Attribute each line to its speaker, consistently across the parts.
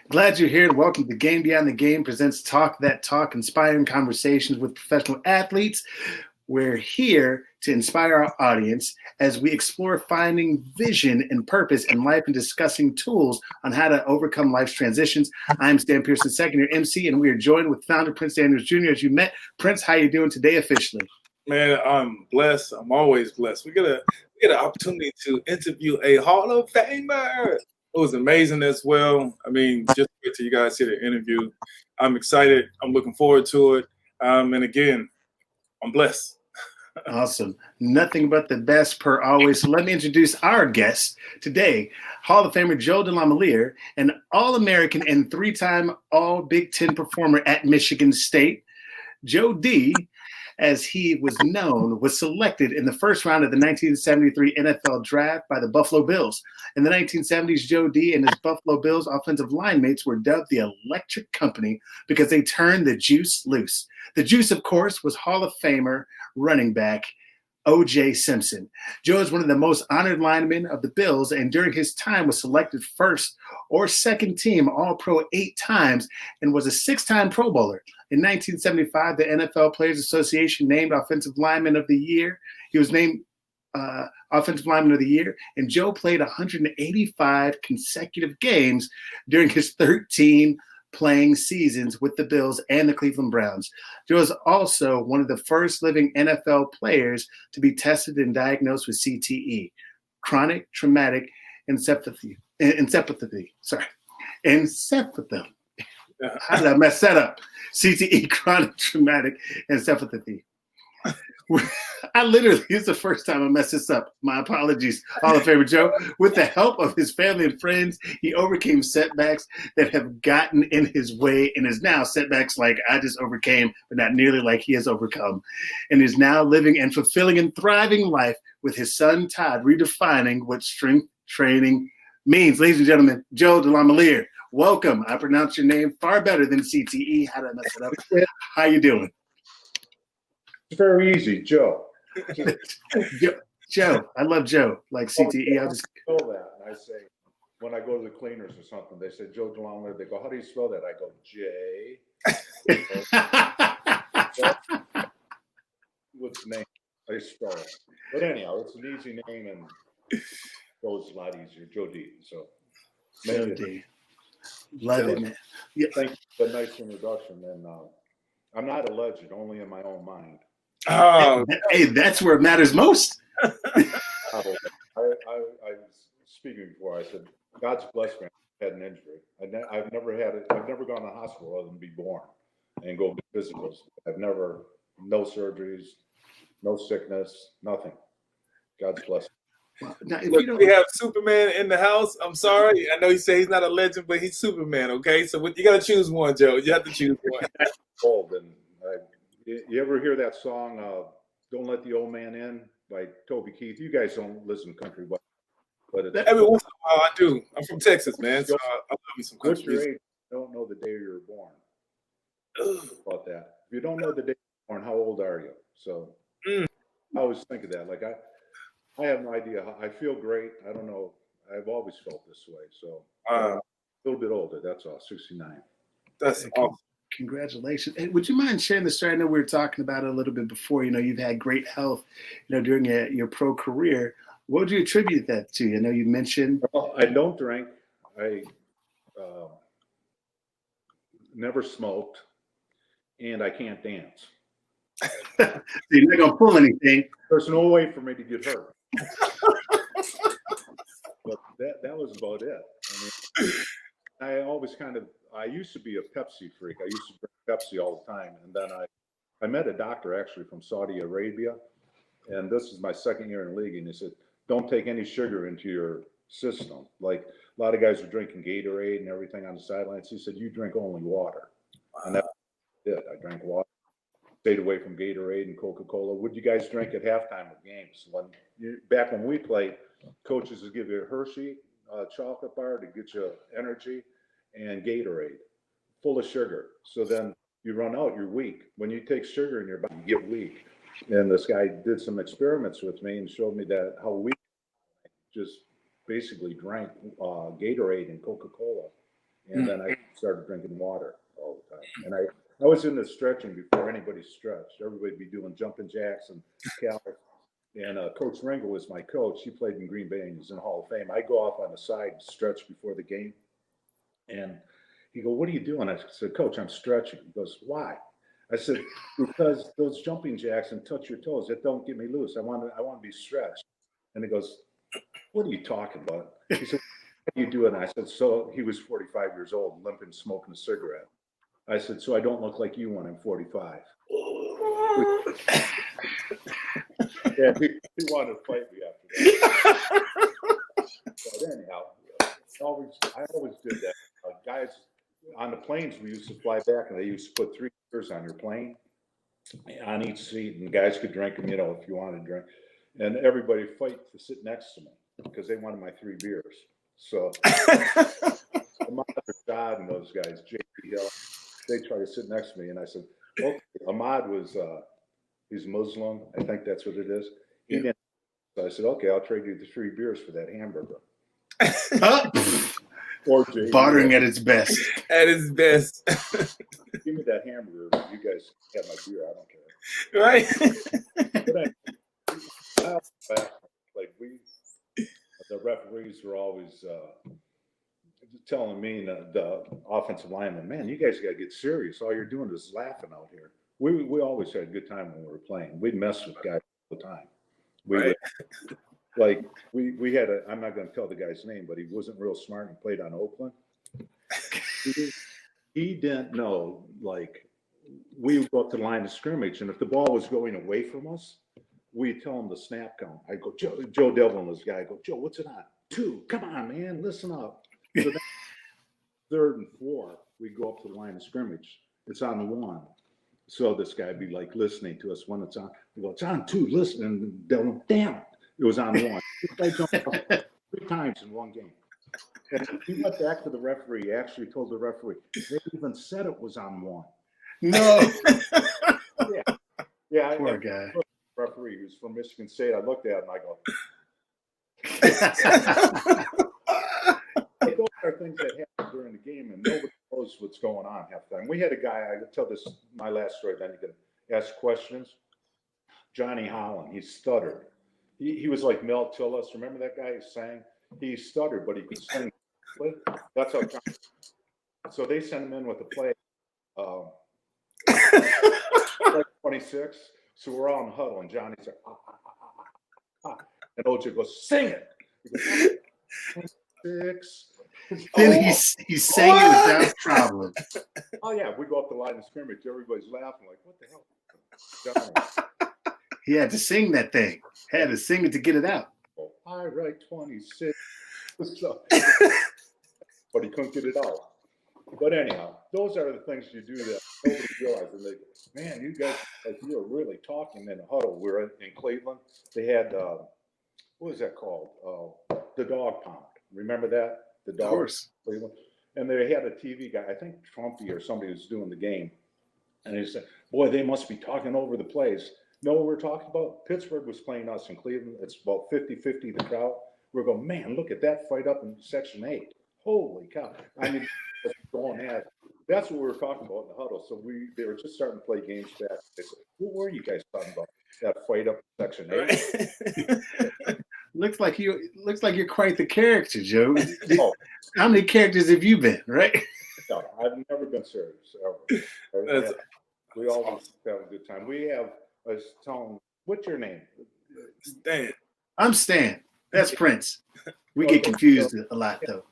Speaker 1: Glad you're here and welcome to Game Beyond the Game presents Talk That Talk, inspiring conversations with professional athletes. We're here to inspire our audience as we explore finding vision and purpose in life and discussing tools on how to overcome life's transitions. I'm Stan Pearson, second year MC, and we are joined with founder Prince Daniels Jr. As you met, Prince, how you doing today officially?
Speaker 2: Man, I'm blessed. I'm always blessed. We get an opportunity to interview a Hall of Famer. It was amazing as well. I mean, just to get to you guys here to interview. I'm excited. I'm looking forward to it. And again, I'm blessed.
Speaker 1: Awesome. Nothing but the best per always. So let me introduce our guest today, Hall of Famer Joe DeLamielleure, an All-American and three-time All-Big Ten performer at Michigan State. Joe D, as he was known, was selected in the first round of the 1973 NFL Draft by the Buffalo Bills. In the 1970s, Joe D and his Buffalo Bills offensive line mates were dubbed the Electric Company because they turned the juice loose. The juice, of course, was Hall of Famer running back O.J. Simpson. Joe is one of the most honored linemen of the Bills, and during his time was selected first or second team All-Pro 8 times and was a 6-time Pro Bowler. In 1975, the NFL Players Association named Offensive Lineman of the Year. He was named Offensive Lineman of the Year, and Joe played 185 consecutive games during his 13 playing seasons with the Bills and the Cleveland Browns. Joe is also one of the first living NFL players to be tested and diagnosed with CTE, chronic traumatic encephalopathy. How did I mess that up? CTE, chronic traumatic encephalopathy. I literally, it's the first time I messed this up. My apologies, Hall of Famer Joe. With the help of his family and friends, he overcame setbacks that have gotten in his way and is now setbacks like I just overcame, but not nearly like he has overcome, and is now living and fulfilling and thriving life with his son, Todd, redefining what strength training means. Ladies and gentlemen, Joe DeLamielleure, welcome. I pronounce your name far better than CTE. How did I mess it up? How you doing?
Speaker 3: It's very easy, Joe.
Speaker 1: Joe, I love Joe, like CTE.
Speaker 3: I'll just spell that. And I say, when I go to the cleaners or something, they say Joe DeLamielleure. They go, how do you spell that? I go, J. What's the name? I spell it. But anyhow, it's an easy name and goes a lot easier. Joe D. So,
Speaker 1: Joe D. Love it, man.
Speaker 3: Yeah. Thank you for the nice introduction. And I'm not a legend, only in my own mind.
Speaker 1: Oh, hey, that's where it matters most.
Speaker 3: I was speaking before. I said, God's blessed me. I had an injury. I've never had it. I've never gone to the hospital other than be born and go to physicals. No surgeries, no sickness, nothing. God's blessed.
Speaker 2: Now, we have Superman in the house. I'm sorry. I know you say he's not a legend, but he's Superman, okay? So you got to choose one, Joe. You have to choose one.
Speaker 3: Old, and you ever hear that song, Don't Let the Old Man In by Toby Keith? You guys don't listen country, but
Speaker 2: every once in a while I do. I'm from Texas, man, so I love me some country
Speaker 3: music. What's your age? Don't know the day you were born. About that. If you don't know the day you were born, how old are you? So I always think of that. Like I have no idea. I feel great. I don't know. I've always felt this way. So a little bit older. That's all. 69.
Speaker 2: That's awesome.
Speaker 1: Congratulations. And would you mind sharing the story? I know we were talking about it a little bit before. You've had great health, during your pro career. What would you attribute that to? I know you mentioned.
Speaker 3: Well, I don't drink. I never smoked, and I can't dance.
Speaker 1: So you're not going to pull anything.
Speaker 3: There's no way for me to get hurt. But that was about it. I mean, I used to be a Pepsi freak. I used to drink Pepsi all the time. And then I met a doctor actually from Saudi Arabia. And this is my second year in the league. And he said, don't take any sugar into your system. Like a lot of guys are drinking Gatorade and everything on the sidelines. He said, you drink only water. And that's it. I drank water. Stayed away from Gatorade and Coca-Cola. Would you guys drink at halftime of games? Back when we played, coaches would give you a Hershey chocolate bar to get you energy, and Gatorade, full of sugar. So then you run out, you're weak. When you take sugar in your body, you get weak. And this guy did some experiments with me and showed me that how weak I just basically drank Gatorade and Coca-Cola. And then I started drinking water all the time. And I was into stretching before anybody stretched. Everybody would be doing jumping jacks and calories. And Coach Ringo was my coach. He played in Green Bay and he's in the Hall of Fame. I go off on the side and stretch before the game. And he goes, "What are you doing?" I said, "Coach, I'm stretching." He goes, "Why?" I said, "Because those jumping jacks and touch your toes, it don't get me loose. I want to be stretched." And he goes, "What are you talking about?" He said, "What are you doing?" I said, so he was 45 years old, limping, smoking a cigarette. I said, "So I don't look like you when I'm 45. Yeah, he wanted to fight me after that. But anyhow, I always did that. Guys on the planes, we used to fly back, and they used to put 3 beers on your plane on each seat, and guys could drink them, if you wanted to drink. And everybody fight to sit next to me because they wanted my 3 beers. So Ahmad Rashad and those guys, J.P. Hill, they tried to sit next to me, and I said, "Okay." Ahmad was he's Muslim, I think that's what it is. He didn't. So I said, "Okay, I'll trade you the 3 beers for that hamburger." Or
Speaker 1: bartering at its best.
Speaker 2: At its best.
Speaker 3: Give me that hamburger. You guys have my beer. I don't care.
Speaker 2: Right.
Speaker 3: But the referees were always telling me, the offensive lineman, "Man, you guys got to get serious. All you're doing is laughing out here." We always had a good time when we were playing. We'd mess with guys all the time. We had I'm not going to tell the guy's name, but he wasn't real smart and played on Oakland. He didn't know, we would go up to the line of scrimmage, and if the ball was going away from us, we'd tell him the snap count. I go, Joe Devlin was the guy. I go, "Joe, what's it on? 2. Come on, man, listen up." So then, 3rd and 4, we go up to the line of scrimmage. It's on the 1. So this guy would be listening to us when it's on. We go, "It's on 2, listen." And Devlin, "Damn it, it was on 1. I jumped up 3 times in one game. And he went back to the referee. He actually told the referee, they even said it was on 1.
Speaker 1: No.
Speaker 3: Yeah.
Speaker 1: Poor guy.
Speaker 3: Referee who's from Michigan State. I looked at him. I go, those are things that happen during the game, and nobody knows what's going on half the time. We had a guy. I tell this my last story. Then you can ask questions. Johnny Holland. He stuttered. He was like Mel Tillis. Remember that guy who sang? He stuttered, but he could sing. That's how. So they sent him in with a play. 26. So we're all in the huddle, and Johnny's like, and OJ goes, "Sing it." He goes, 26.
Speaker 1: Then he sang it without problem.
Speaker 3: Oh yeah, we go up the line of scrimmage. Everybody's laughing, like, "What the hell?" Johnny.
Speaker 1: He had to sing that thing. Had to sing it to get it out.
Speaker 3: I write 26. So, but he couldn't get it out. But anyhow, those are the things you do that nobody realizes. They go, "Man, you guys, you are really talking in a huddle." We're in Cleveland. They had, what was that called? The dog pound. Remember that? The dog.
Speaker 1: Of course.
Speaker 3: Cleveland. And they had a TV guy, I think Trumpy or somebody was doing the game. And he said, "Boy, they must be talking over the plays." Know what we're talking about? Pittsburgh was playing us in Cleveland. It's about 50-50 the crowd. We're going, "Man, look at that fight up in Section 8. Holy cow." I mean, going at it. That's what we were talking about in the huddle. So they were just starting to play games back. They said, "What were you guys talking about? That fight up in Section 8?
Speaker 1: Looks like you're quite the character, Joe.
Speaker 3: Oh,
Speaker 1: How many characters have you been, right?
Speaker 3: no, I've never been serious ever. We always have a good time. I was telling, "What's your name?"
Speaker 2: Stan.
Speaker 1: I'm Stan. That's Prince. We get confused a lot, though.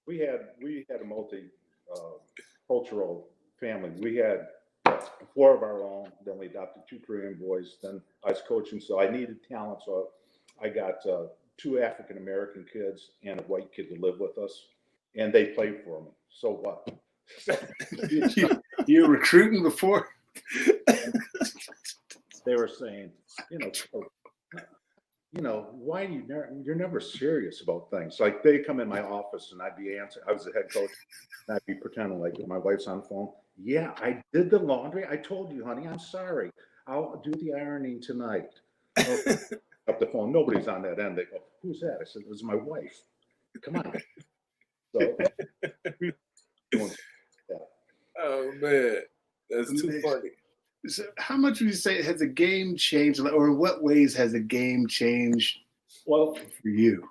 Speaker 3: We had a cultural family. We had 4 of our own. Then we adopted 2 Korean boys. Then I was coaching, so I needed talent. So I got 2 African American kids and a white kid to live with us, and they played for me. So what?
Speaker 1: You were recruiting before?
Speaker 3: They were saying, why you're never serious about things. Like they come in my office and I'd be answering. I was the head coach, and I'd be pretending like my wife's on the phone. "Yeah, I did the laundry. I told you, honey. I'm sorry. I'll do the ironing tonight." Up the phone. Nobody's on that end. They go, "Who's that?" I said, "It was my wife." Come on. So doing that.
Speaker 2: Oh man, that's too funny.
Speaker 1: So how much would you say has the game changed, or in what ways has the game changed
Speaker 3: Well,
Speaker 1: for you?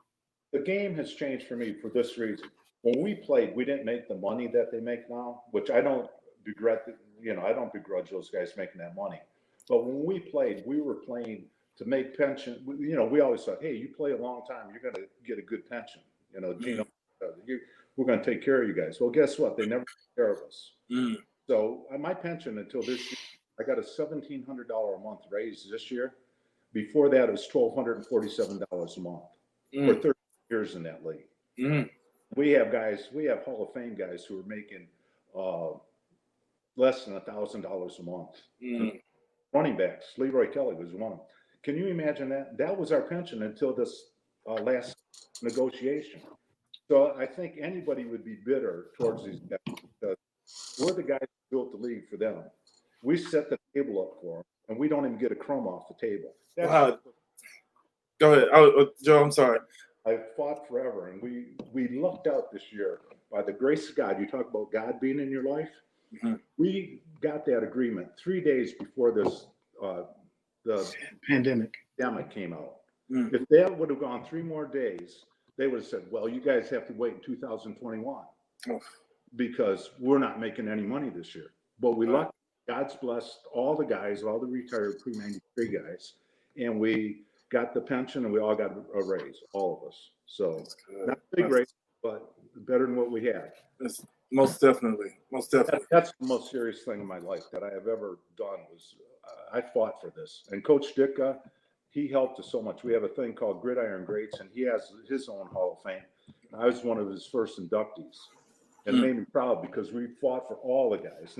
Speaker 3: the game has changed for me for this reason. When we played, we didn't make the money that they make now, which I don't regret. I don't begrudge those guys making that money. But when we played, we were playing to make pension. We always thought, hey, you play a long time, you're going to get a good pension. Gino, we're going to take care of you guys. Well, guess what? They never took care of us. So my pension until this year, I got a $1,700 a month raise this year. Before that, it was $1,247 a month for 30 years in that league. We have Hall of Fame guys who are making less than $1,000 a month. Running backs, Leroy Kelly was one of them. Can you imagine that? That was our pension until this last negotiation. So I think anybody would be bitter towards these guys because we're the guys who built the league for them. We set the table up for them, and we don't even get a crumb off the table.
Speaker 2: Wow. Go ahead, Joe. I'm sorry.
Speaker 3: I fought forever, and we lucked out this year by the grace of God. You talk about God being in your life. We got that agreement 3 days before this the
Speaker 1: pandemic
Speaker 3: came out. If that would have gone 3 more days, they would have said, "Well, you guys have to wait in 2021 because we're not making any money this year." But we lucked. God's blessed all the guys, all the retired pre-93 guys, and we got the pension and we all got a raise, all of us. So not a big raise, but better than what we had.
Speaker 2: Most definitely.
Speaker 3: That's the most serious thing in my life that I have ever done was I fought for this. And Coach Ditka, he helped us so much. We have a thing called Gridiron Greats, and he has his own Hall of Fame. I was one of his first inductees. And it made me proud because we fought for all the guys.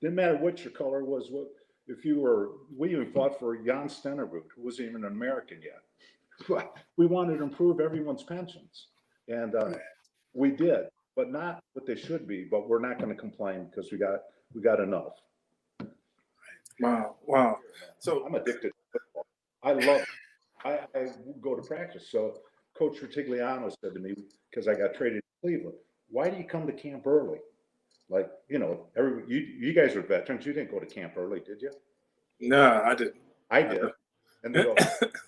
Speaker 3: Didn't matter what your color was. We even fought for Jan Stenerud, who wasn't even an American yet. We wanted to improve everyone's pensions. And we did, but not what they should be. But we're not going to complain because we got enough.
Speaker 2: Wow. So
Speaker 3: I'm addicted to football. I love it. I go to practice. So Coach Rutigliano said to me, because I got traded to Cleveland, "Why do you come to camp early?" Like, you guys are veterans. You didn't go to camp early, did you?
Speaker 2: No, I didn't.
Speaker 3: I did. And they go,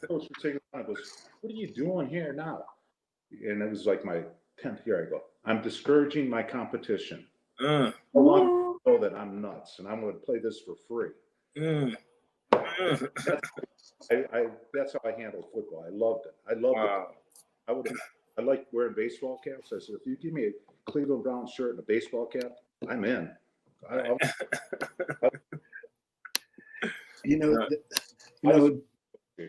Speaker 3: Coach Rutigliano goes, "What are you doing here now?" And it was like my 10th year. I go, "I'm discouraging my competition. I want to know that I'm nuts and I'm going to play this for free." That's how I handled football. I loved it. I loved it. I like wearing baseball caps. I said, if you give me a Cleveland Browns shirt and a baseball cap, I'm in.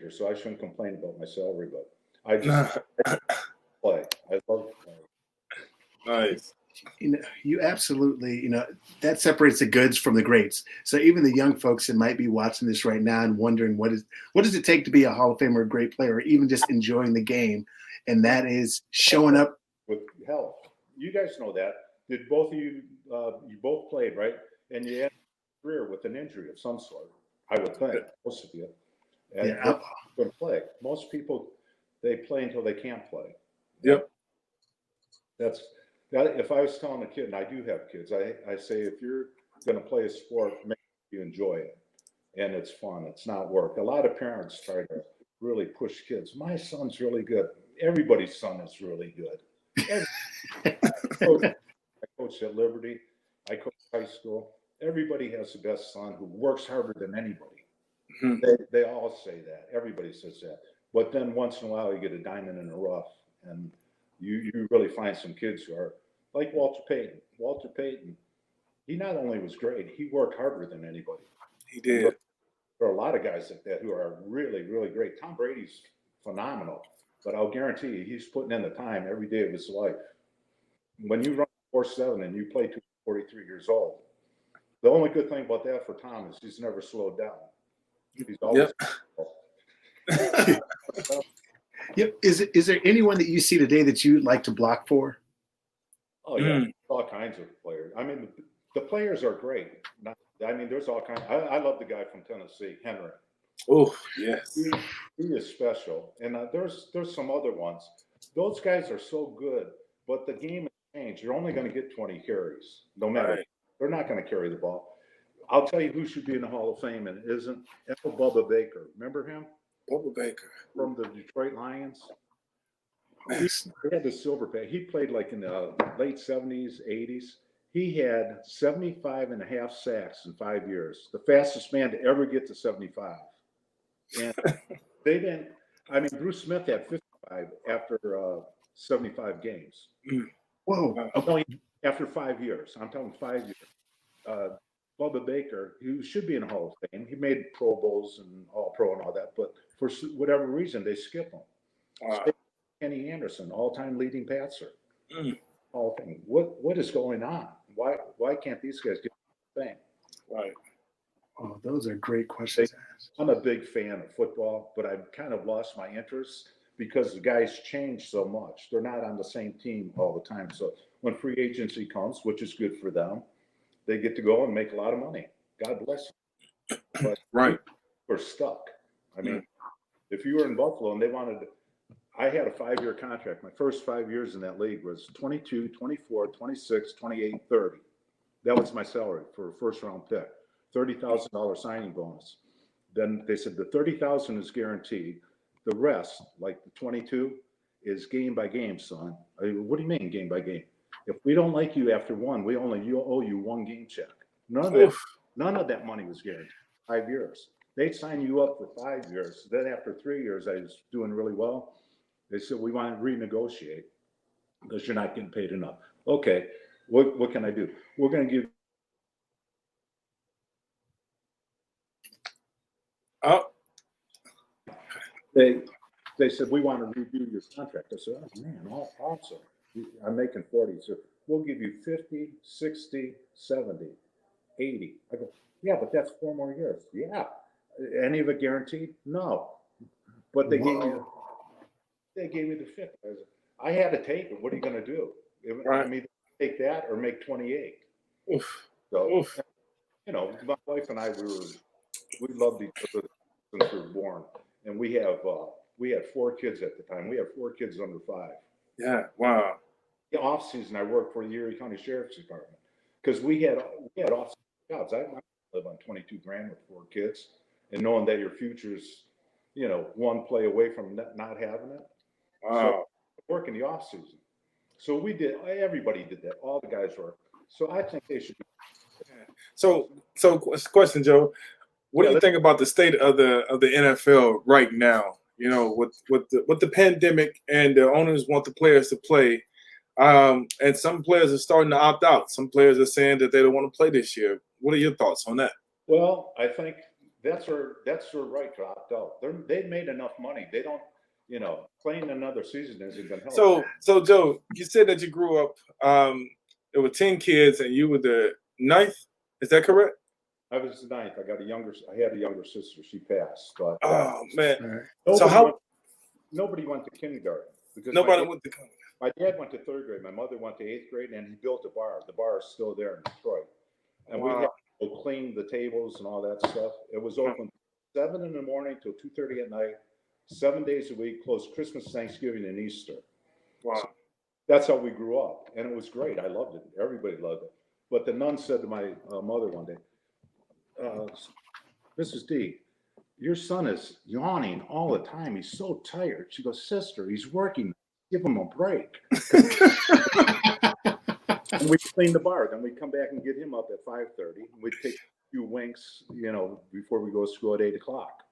Speaker 3: So I shouldn't complain about my salary, but I just play. I love playing.
Speaker 2: Nice.
Speaker 1: You absolutely, that separates the goods from the greats. So even the young folks that might be watching this right now and wondering what does it take to be a Hall of Famer or a great player, or even just enjoying the game, and that is showing up
Speaker 3: with health. You guys know that. Did both of you? You both played, right? And you had a career with an injury of some sort. I would think most of you. And going to play. Most people, they play until they can't play.
Speaker 2: Yep.
Speaker 3: That. If I was telling a kid, and I do have kids, I say, if you're going to play a sport, make sure you enjoy it. And it's fun. It's not work. A lot of parents try to really push kids. My son's really good. Everybody's son is really good. I coach at Liberty. I coach high school. Everybody has the best son who works harder than anybody. They all say that. Everybody says that. But then once in a while, you get a diamond in the rough. And you really find some kids who are like Walter Payton. Walter Payton, he not only was great, he worked harder than anybody.
Speaker 2: He did.
Speaker 3: There are a lot of guys like that who are really, really great. Tom Brady's phenomenal, but I'll guarantee you he's putting in the time every day of his life. When you run 4.7 and you play to 43 years old, the only good thing about that for Tom is he's never slowed down. He's always
Speaker 1: Yep. Is there anyone that you see today that you'd like to block for?
Speaker 3: Oh yeah, all kinds of players. I mean, the players are great. There's all kinds. I love the guy from Tennessee, Henry.
Speaker 2: Oh yes,
Speaker 3: he is special. And there's some other ones. Those guys are so good, but the game has change. You're only going to get 20 carries, no matter.
Speaker 2: Right.
Speaker 3: They're not going to carry the ball. I'll tell you who should be in the Hall of Fame and isn't. Bubba Baker. Remember him?
Speaker 2: Bubba Baker.
Speaker 3: From the Detroit Lions. He
Speaker 2: Yes.
Speaker 3: had the silver pack. He played like in the late 70s, 80s. He had 75 and a half sacks in 5 years. The fastest man to ever get to 75. And they didn't. I mean, Bruce Smith had 55 after 75 games.
Speaker 1: Whoa.
Speaker 3: No, after 5 years. I'm talking 5 years. Bubba Baker, who should be in the Hall of Fame, he made Pro Bowls and All Pro and all that, but for whatever reason, they skip him.
Speaker 2: Wow.
Speaker 3: Kenny Anderson, all-time leading passer.
Speaker 2: Mm.
Speaker 3: Hall of Fame. What is going on? Why can't these guys get the thing?
Speaker 2: Right.
Speaker 1: Oh, those are great questions.
Speaker 3: I'm a big fan of football, but I've kind of lost my interest because the guys change so much. They're not on the same team all the time. So when free agency comes, which is good for them, they get to go and make a lot of money. God bless them. But
Speaker 2: Right.
Speaker 3: we're stuck. I mean, if you were in Buffalo and they wanted to, I had a 5-year contract. My first 5 years in that league was 22, 24, 26, 28, 30. That was my salary for a first-round pick. $30,000 signing bonus. Then they said the $30,000 is guaranteed. The rest, like the 22, is game by game, son. I mean, what do you mean game by game? If we don't like you after one, we only owe you one game check. None of that money was guaranteed. 5 years. They'd sign you up for 5 years. Then after 3 years, I was doing really well. They said, we want to renegotiate because you're not getting paid enough. Okay, what can I do? We're going to give.
Speaker 2: Oh.
Speaker 3: They said, we want to review your contract. I said, oh man, awesome. I'm making 40. So we'll give you 50, 60, 70, 80. I go, yeah, but that's 4 more years. Yeah. Any of it guaranteed? No. But they gave me the 50. I had to take it. What are you going to do?
Speaker 2: Right.
Speaker 3: I mean, take that or make 28.
Speaker 2: Oof.
Speaker 3: So,
Speaker 2: Oof.
Speaker 3: you know, my wife and I, we loved each other since we were born. And we had 4 kids at the time. We have 4 kids under 5.
Speaker 2: Yeah. Wow.
Speaker 3: The off season, I worked for the Erie County Sheriff's Department because we had off jobs. I live on 22 grand with 4 kids, and knowing that your future's, you know, one play away from not having it.
Speaker 2: Wow.
Speaker 3: So work in the off season. So everybody did that. All the guys work. So I think they should.
Speaker 2: So question, Joe. What do you think about the state of the NFL right now? You know, with the pandemic and the owners want the players to play, and some players are starting to opt out. Some players are saying that they don't want to play this year. What are your thoughts on that?
Speaker 3: Well, I think that's their right to opt out. They've made enough money. They don't, you know, playing another season isn't going to help.
Speaker 2: So Joe, you said that you grew up. There were 10 kids, and you were the 9th. Is that correct?
Speaker 3: I was the 9th. I had a younger sister. She passed. But
Speaker 2: oh man!
Speaker 3: Nobody went to kindergarten because
Speaker 2: nobody went to kindergarten.
Speaker 3: My dad went to 3rd grade. My mother went to 8th grade, and he built a bar. The bar is still there in Detroit. And we had to clean the tables and all that stuff. It was open 7 in the morning till 2:30 at night, 7 days a week, closed Christmas, Thanksgiving, and Easter.
Speaker 2: Wow.
Speaker 3: So that's how we grew up, and it was great. I loved it. Everybody loved it. But the nun said to my mother one day, Mrs. D, your son is yawning all the time. He's so tired. She goes, sister, he's working. Give him a break. And we clean the bar. Then we come back and get him up at 5:30. And we take a few winks, you know, before we go to school at 8 o'clock.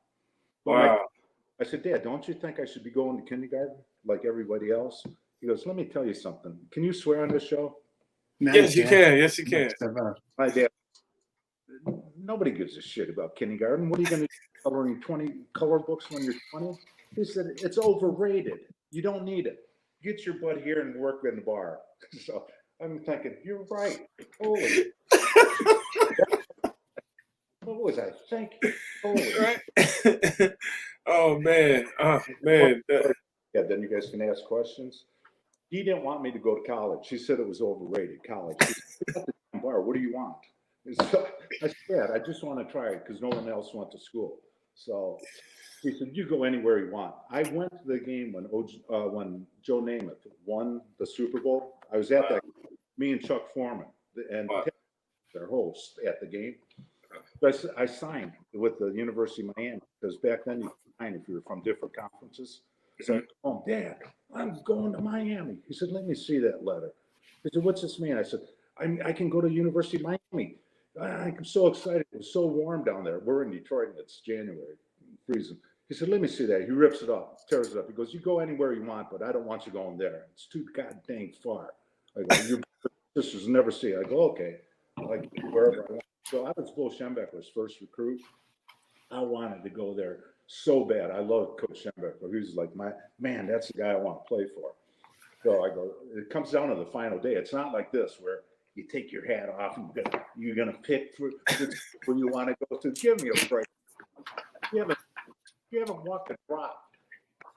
Speaker 2: Wow.
Speaker 3: I said, Dad, don't you think I should be going to kindergarten like everybody else? He goes, let me tell you something. Can you swear on this show?
Speaker 2: Yes, you can. Yes, you can.
Speaker 3: My dad, nobody gives a shit about kindergarten. What are you going to do, coloring 20 color books when you're 20? He said, it's overrated. You don't need it. Get your butt here and work in the bar. So I'm thinking, you're right. Totally. What was I thinking? Totally.
Speaker 2: Right. Oh, man. Oh, man.
Speaker 3: Yeah, then you guys can ask questions. He didn't want me to go to college. He said it was overrated, college. He said, bar, what do you want? So I said, I just want to try it because no one else went to school. So he said, you go anywhere you want. I went to the game when Joe Namath won the Super Bowl. I was at that game. me and Chuck Foreman, and
Speaker 2: Wow.
Speaker 3: their host at the game. So I signed with the University of Miami because back then you could sign if you were from different conferences. So I told him, Dad, I'm going to Miami. He said, let me see that letter. He said, what's this mean? I said, I can go to University of Miami. I'm so excited. It was so warm down there. We're in Detroit and it's January, freezing. He said, let me see that. He rips it up, tears it up. He goes, you go anywhere you want, but I don't want you going there. It's too god dang far. I go, your sisters never see it. I go, okay. Like wherever I want. So I was Bo Schembechler's first recruit. I wanted to go there so bad. I love Coach Schembechler. He was like, man, that's the guy I want to play for. So I go, it comes down to the final day. It's not like this where you take your hat off and you're gonna pick for where you want to go to. Give me a break. You haven't walked a drop,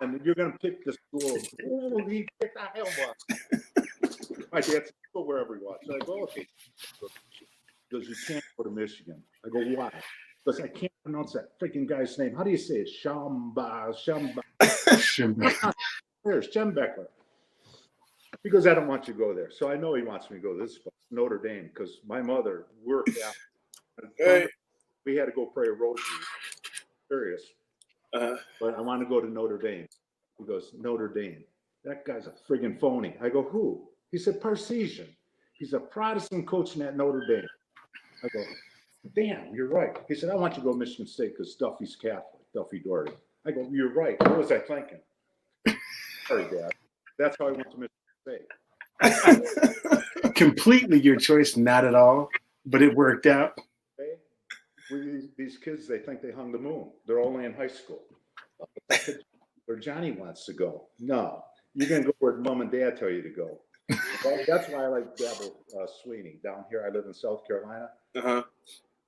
Speaker 3: and you're gonna pick the school. Oh, he picked Iowa. My dad said, go wherever he wants. So I go, okay. Because you can't go to Michigan. I go, why? Because I can't pronounce that freaking guy's name. How do you say it? Schembechler. Because I don't want you to go there. So I know he wants me to go to this place, Notre Dame, because my mother worked out.
Speaker 2: Hey.
Speaker 3: We had to go pray a rosary. Serious. But I want to go to Notre Dame. He goes, Notre Dame. That guy's a friggin' phony. I go, who? He said, Parseesian. He's a Protestant coaching at Notre Dame. I go, damn, you're right. He said, I want you to go to Michigan State because Duffy's Catholic, Duffy Doherty. I go, you're right. What was I thinking? Sorry, Dad. That's how I went to Michigan State.
Speaker 1: Completely your choice, not at all, but it worked out.
Speaker 3: Okay. These kids, they think they hung the moon. They're only in high school. Where Johnny wants to go. No, you're going to go where mom and dad tell you to go. That's why I like Dabble Sweeney. Down here, I live in South Carolina.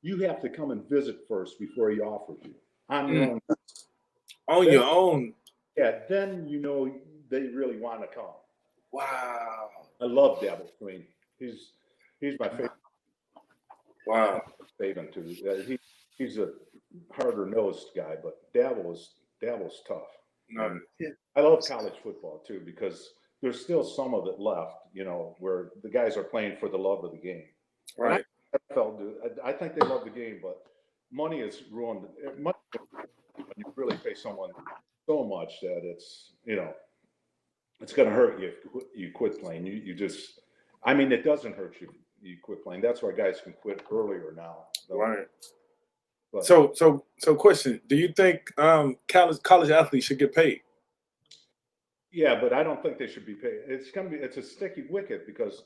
Speaker 3: You have to come and visit first before he offers you. On your own.
Speaker 2: On your own.
Speaker 3: Yeah, then you know they really want to come.
Speaker 2: Wow.
Speaker 3: I love Dabble Sweeney. He's my favorite.
Speaker 2: Wow.
Speaker 3: Favorite too. He's a harder nosed guy, but Dabble's tough. I love college football too because there's still some of it left, you know, where the guys are playing for the love of the game.
Speaker 2: Right.
Speaker 3: I think they love the game, but money has ruined it. Money, when you really pay someone so much that it's, you know, it's going to hurt you if you quit playing. You just, I mean, it doesn't hurt you if you quit playing. That's why guys can quit earlier now.
Speaker 2: Right.
Speaker 3: But,
Speaker 2: So question, do you think college athletes should get paid?
Speaker 3: Yeah, but I don't think they should be paid. It's a sticky wicket because,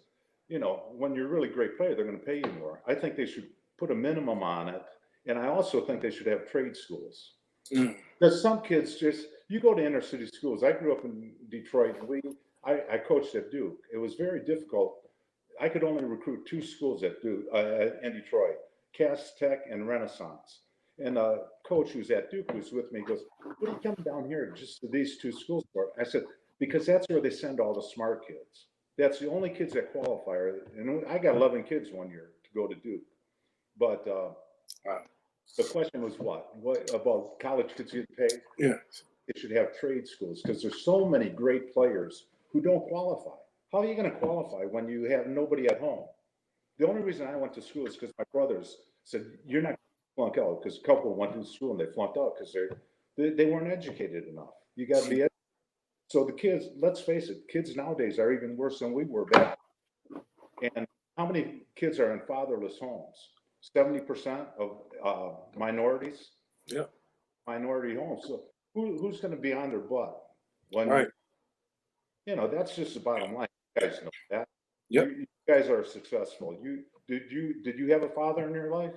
Speaker 3: you know, when you're a really great player, they're going to pay you more. I think they should put a minimum on it. And I also think they should have trade schools. Because some kids you go to inner city schools. I grew up in Detroit and I coached at Duke. It was very difficult. I could only recruit 2 schools at Duke, in Detroit, Cass Tech and Renaissance. And a coach who's at Duke was with me. He goes, what are you coming down here just to these 2 schools for? I said, because that's where they send all the smart kids. That's the only kids that qualify. And I got 11 kids one year to go to Duke. But the question was what about college kids getting paid?
Speaker 2: Yeah.
Speaker 3: They should have trade schools because there's so many great players who don't qualify. How are you going to qualify when you have nobody at home? The only reason I went to school is because my brothers said, you're not flunk out, because a couple went to school and they flunked out because they weren't educated enough. You got to be educated. So the kids, let's face it, kids nowadays are even worse than we were back. And how many kids are in fatherless homes? 70% of minorities.
Speaker 2: Yeah.
Speaker 3: Minority homes. So who's going to be on their butt when?
Speaker 2: Right.
Speaker 3: You know, that's just the bottom line. You guys know that.
Speaker 2: Yep.
Speaker 3: You guys are successful. Did you have a father in your life?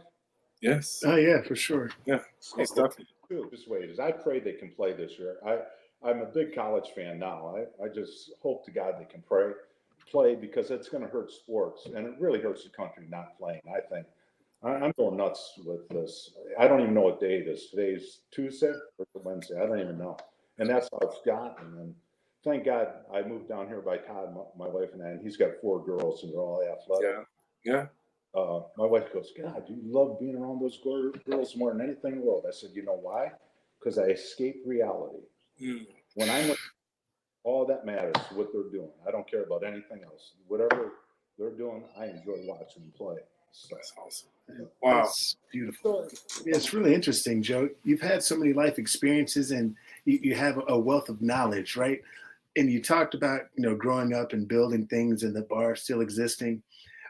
Speaker 2: Yes.
Speaker 1: Oh yeah, for sure.
Speaker 2: Yeah. Most definitely.
Speaker 3: This way it is. I pray they can play this year. I'm a big college fan now. I just hope to God they can play because it's going to hurt sports, and it really hurts the country not playing. I think I'm going nuts with this. I don't even know what day it is. Today's Tuesday or Wednesday. I don't even know. And that's how it's gotten. And thank God I moved down here by Todd, my wife and I, and he's got 4 girls and they're all athletic.
Speaker 2: Yeah.
Speaker 3: My wife goes, God, you love being around those girls more than anything in the world. I said, you know why? Because I escape reality. When I'm with all that matters is what they're doing. I don't care about anything else. Whatever they're doing, I enjoy watching them play. So,
Speaker 2: That's awesome. Wow.
Speaker 1: That's beautiful. It's really interesting, Joe. You've had so many life experiences and you have a wealth of knowledge, right? And you talked about, growing up and building things and the bar still existing.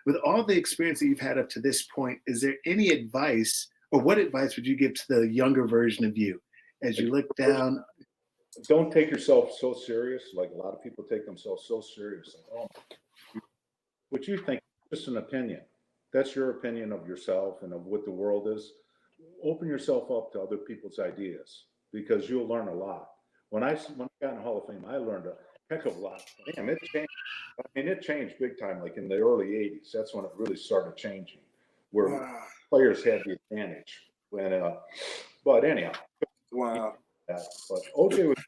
Speaker 1: With all the experience that you've had up to this point, is there any advice, or what advice would you give to the younger version of you as you look down?
Speaker 3: don't take yourself so serious. Like a lot of people take themselves so serious. Like, oh, what you think is just an opinion. That's your opinion of yourself and of what the world is. Open yourself up to other people's ideas because you'll learn a lot. When I got in the Hall of Fame, I learned a heck of a lot. Damn, it changed. I mean, it changed big time. Like in the early '80s, that's when it really started changing, where players had the advantage. But anyhow,
Speaker 2: Wow.
Speaker 3: but OJ was the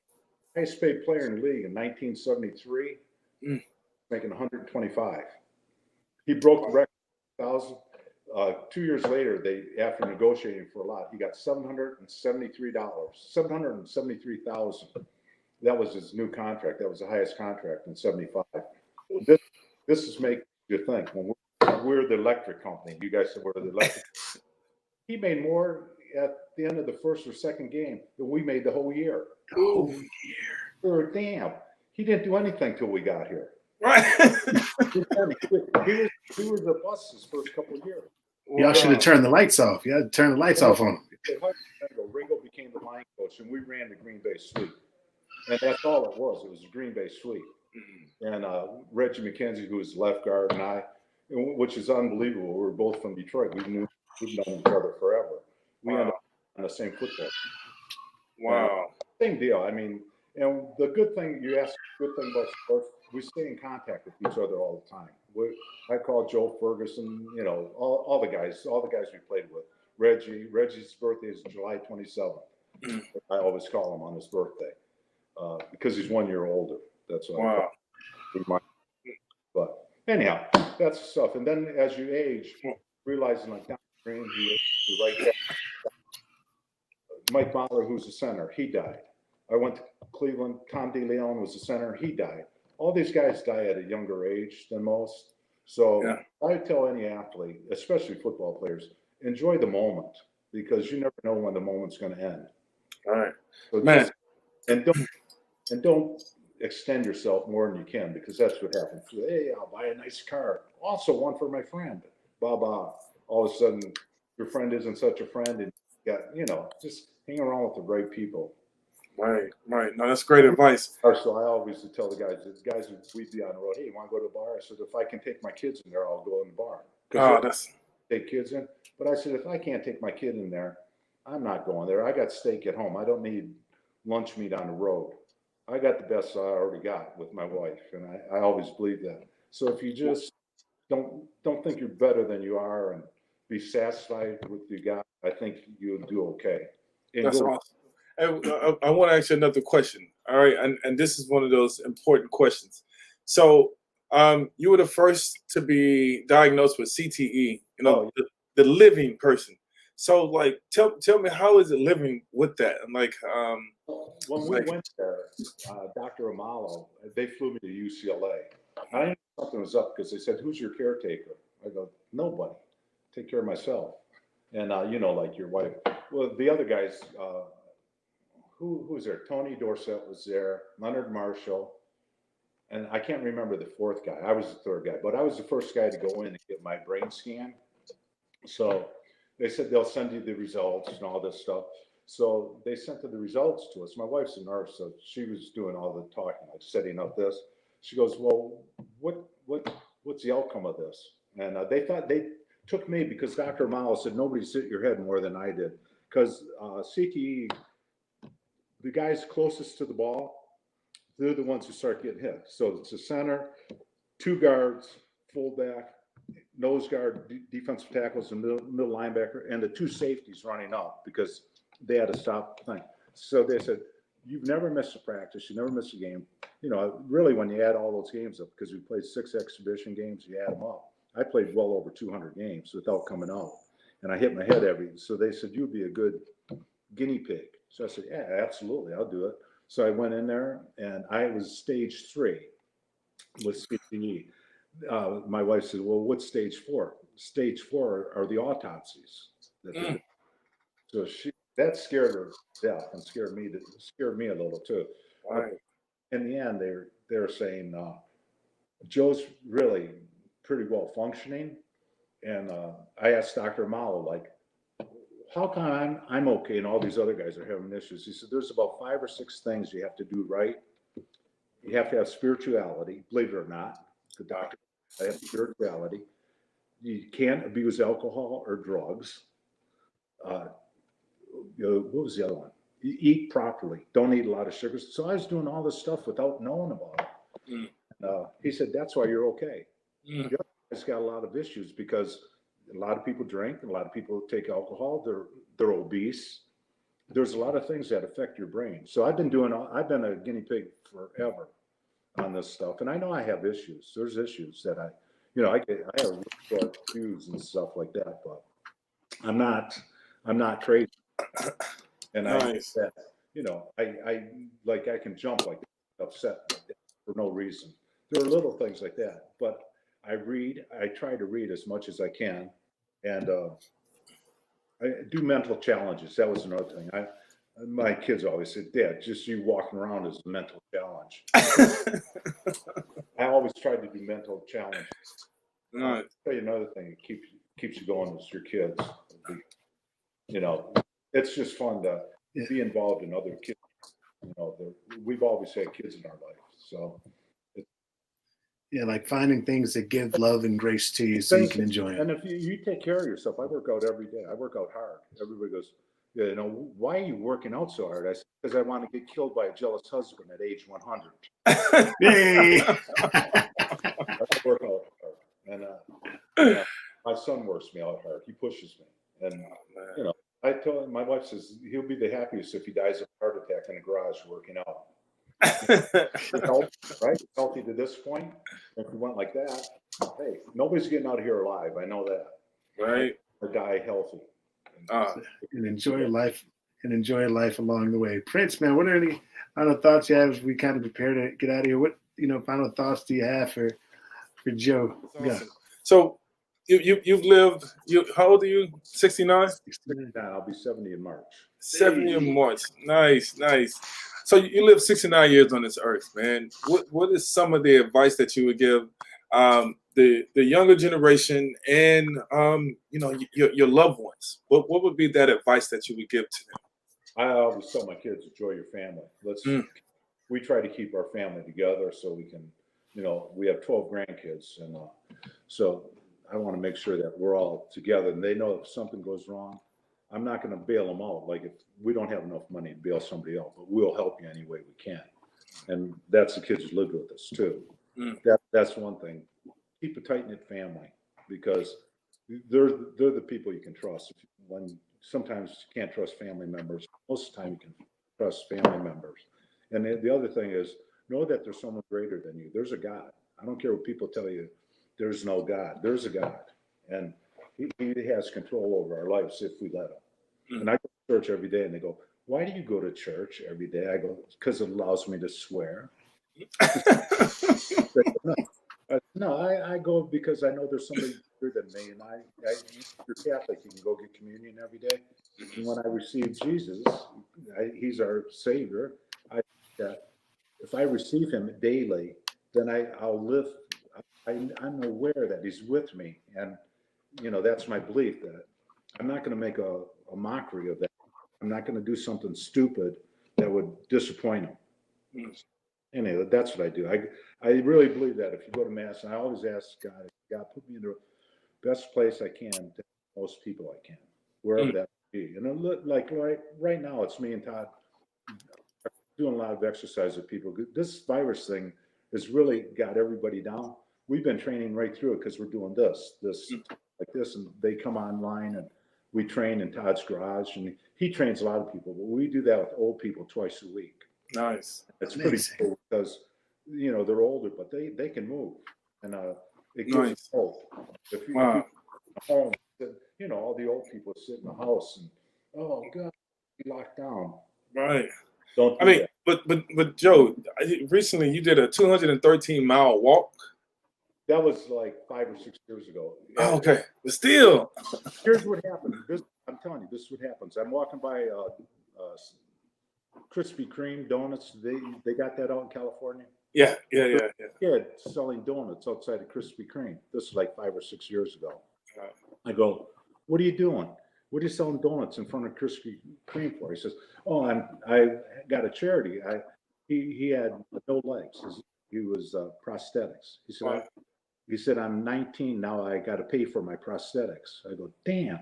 Speaker 3: highest paid player in the league in 1973, making 125. He broke the record, 1,000. 2 years later, after negotiating for a lot, he got $773, $773,000. That was his new contract. That was the highest contract in '75. This is make you think. When we're the electric company, you guys said we're the electric. He made more at the end of the first or second game than we made the whole year.
Speaker 1: The whole year.
Speaker 3: Damn, he didn't do anything till we got here.
Speaker 2: Right.
Speaker 3: he was the bus his first couple of years.
Speaker 1: Y'all should have turned the lights off. You had to turn the lights off on him.
Speaker 3: Ringo became the line coach, and we ran the Green Bay Sweep. And that's all it was. It was a Green Bay Sweep. And Reggie McKenzie, who was left guard, and I, which is unbelievable. We were both from Detroit. We've known each other forever. We ended up on the same football.
Speaker 2: Wow.
Speaker 3: Same deal. I mean, and the good thing, you asked the good thing about sports, we stay in contact with each other all the time. I call Joe Ferguson, all the guys we played with. Reggie's birthday is July 27th. I always call him on his birthday because he's 1 year older. That's what I call him. But anyhow, that's the stuff. And then as you age, realizing like down the screen, right there, Mike Mahler, who's the center, he died. I went to Cleveland. Tom DeLamielleure was the center. He died. All these guys die at a younger age than most. So I tell any athlete, especially football players, enjoy the moment because you never know when the moment's going to end.
Speaker 2: All right.
Speaker 3: So don't extend yourself more than you can because that's what happens. Hey, I'll buy a nice car. Also one for my friend. Baba. All of a sudden, your friend isn't such a friend, and you got, just hang around with the right people.
Speaker 2: Right. No, that's great advice.
Speaker 3: So I always tell the guys we'd be on the road. Hey, you want to go to the bar? I said, if I can take my kids in there, I'll go in the bar. Take kids in. But I said, if I can't take my kid in there, I'm not going there. I got steak at home. I don't need lunch meat on the road. I got the best I already got with my wife, and I always believe that. So if you just don't think you're better than you are and be satisfied with what you got, I think you'll do okay.
Speaker 2: That's awesome. I want to ask you another question. All right. And this is one of those important questions. So you were the first to be diagnosed with CTE, the living person. So like, tell me, how is it living with that? And like,
Speaker 3: when we went there, Dr. Amalo, they flew me to UCLA. I knew something was up because they said, who's your caretaker? I go, nobody. Take care of myself. And, like your wife. Well, the other guys, who was there? Tony Dorsett was there, Leonard Marshall, and I can't remember the fourth guy. I was the third guy, but I was the first guy to go in and get my brain scan. So they said they'll send you the results and all this stuff. So they sent the results to us. My wife's a nurse, so she was doing all the talking, like setting up this. She goes, well, what's the outcome of this? And they thought they took me because Dr. Amalo said nobody's hit your head more than I did because CTE. The guys closest to the ball, they're the ones who start getting hit. So it's a center, two guards, fullback, nose guard, defensive tackles, and middle linebacker, and the two safeties running up because they had to stop the thing. So they said, you've never missed a practice, you never missed a game. Really when you add all those games up, because we played 6 exhibition games, you add them up. I played well over 200 games without coming out. And I hit my head so they said, you'd be a good guinea pig. So I said, yeah, absolutely, I'll do it. So I went in there and I was stage 3 with CTE. my wife said, well, what's stage 4? Stage 4 are the autopsies. So that scared her to death and scared me a little too.
Speaker 2: Right.
Speaker 3: In the end, they're saying Joe's really pretty well functioning. And I asked Dr. Malo, like, how come I'm okay and all these other guys are having issues? He said, there's about 5 or 6 things you have to do right. You have to have spirituality, believe it or not. The doctor, I have spirituality. You can't abuse alcohol or drugs. What was the other one? You eat properly. Don't eat a lot of sugars. So I was doing all this stuff without knowing about it. He said, that's why you're okay. The other guy's got a lot of issues because a lot of people drink, and a lot of people take alcohol. They're obese. There's a lot of things that affect your brain. So I've been a guinea pig forever on this stuff, and I know I have issues. There's issues that I have short fuse and stuff like that, but I'm not crazy. And
Speaker 2: Nice.
Speaker 3: I can jump like upset like that for no reason. There are little things like that, but I try to read as much as I can, and I do mental challenges. That was another thing. My kids always said, Dad, just you walking around is a mental challenge. I always tried to do mental challenges.
Speaker 2: Right.
Speaker 3: I'll tell you another thing that keeps you going with your kids. It's just fun to be involved in other kids. We've always had kids in our life, so.
Speaker 1: Yeah, like finding things that give love and grace to you so you can enjoy it.
Speaker 3: And if you take care of yourself, I work out every day. I work out hard. Everybody goes, why are you working out so hard? I said, because I want to get killed by a jealous husband at age 100.
Speaker 1: Yay!
Speaker 3: I work out hard. And my son works me out hard. He pushes me. And, I tell him, my wife says, he'll be the happiest if he dies of a heart attack in the garage working out. Right? Healthy to this point. If we went like that, hey, nobody's getting out of here alive. I know that.
Speaker 2: Right.
Speaker 3: Or die healthy.
Speaker 1: And enjoy life along the way. Prince, man, what are any final thoughts you have as we kind of prepare to get out of here? What final thoughts do you have for Joe?
Speaker 2: Awesome. Yeah. So you've lived. How old are you? 69.
Speaker 3: 69. I'll be 70 in March.
Speaker 2: 70 in March. Nice. So you live 69 years on this earth, man. What is some of the advice that you would give the younger generation and your loved ones? What would be that advice that you would give to them?
Speaker 3: I always tell my kids, enjoy your family. We try to keep our family together so we can, we have 12 grandkids, and so I want to make sure that we're all together, and they know if something goes wrong, I'm not going to bail them out. Like if we don't have enough money to bail somebody out, but we'll help you any way we can. And that's the kids who lived with us too. That's one thing. Keep a tight-knit family, because they're the people you can trust. Sometimes you can't trust family members. Most of the time you can trust family members. And the other thing is, know that there's someone greater than you. There's a God. I don't care what people tell you. There's no God. There's a God. And he has control over our lives if we let him. And I go to church every day, and they go, why do you go to church every day? I go, because it allows me to swear. No, I go because I know there's somebody bigger than me, and you're Catholic, you can go get communion every day. And when I receive Jesus, he's our Savior. If I receive him daily, then I'll live. I'm aware that he's with me, and that's my belief, that I'm not going to make a mockery of that. I'm not going to do something stupid that would disappoint him. Anyway, that's what I do. I really believe that if you go to mass, and I always ask God, put me in the best place I can to help most people I can, wherever that may be. And like right now, it's me and Todd doing a lot of exercise with people. This virus thing has really got everybody down. We've been training right through it because we're doing this like this, and they come online, and we train in Todd's garage, and he trains a lot of people, but we do that with old people twice a week. Nice. It's pretty cool because they're older, but they can move, and it gives hope. If you home, all the old people sit in the house and God, be locked down.
Speaker 2: Right.
Speaker 3: Don't. Do that.
Speaker 2: But Joe, recently you did a 213-mile walk.
Speaker 3: That was like 5 or 6 years ago.
Speaker 2: Oh, okay, but still.
Speaker 3: Here's what happened. I'm telling you, this is what happens. I'm walking by Krispy Kreme donuts. They got that out in California.
Speaker 2: Yeah.
Speaker 3: Kid selling donuts outside of Krispy Kreme. This is like 5 or 6 years ago. I go, what are you doing? What are you selling donuts in front of Krispy Kreme for? He says, oh, I got a charity. He had no legs. He was prosthetics. He said, I'm 19 now. I got to pay for my prosthetics. I go, damn,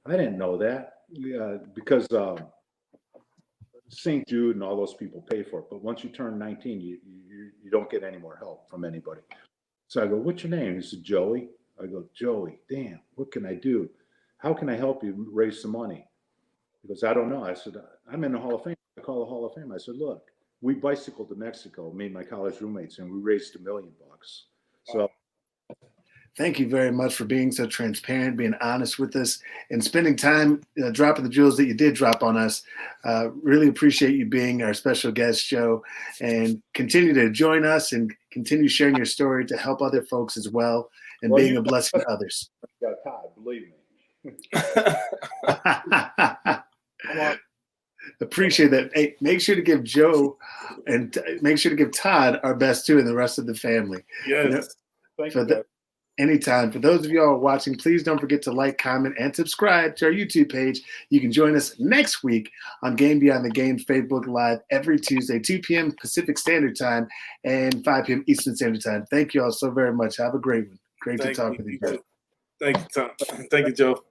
Speaker 3: I didn't know that. Because St. Jude and all those people pay for it. But once you turn 19, you don't get any more help from anybody. So I go, what's your name? He said, Joey. I go, Joey, damn, what can I do? How can I help you raise some money? He goes, I don't know. I said, I'm in the Hall of Fame. I call the Hall of Fame. I said, look, we bicycled to Mexico, me and my college roommates, and we raised $1 million. So
Speaker 1: thank you very much for being so transparent, being honest with us, and spending time dropping the jewels that you did drop on us. Really appreciate you being our special guest, Joe, and continue to join us and continue sharing your story to help other folks as well, and being a blessing to others.
Speaker 3: Yeah, Todd, believe me.
Speaker 1: Appreciate that. Hey, make sure to give Joe and make sure to give Todd our best too, and the rest of the family.
Speaker 2: Yes.
Speaker 3: Thank you.
Speaker 1: Anytime. For those of you all watching, please don't forget to like, comment, and subscribe to our YouTube page. You can join us next week on Game Beyond the Game Facebook Live every Tuesday, 2 p.m. Pacific Standard Time and 5 p.m. Eastern Standard Time. Thank you all so very much. Have a great one. Great to talk with you.
Speaker 2: Thank you, Tom. Thank you, Joe.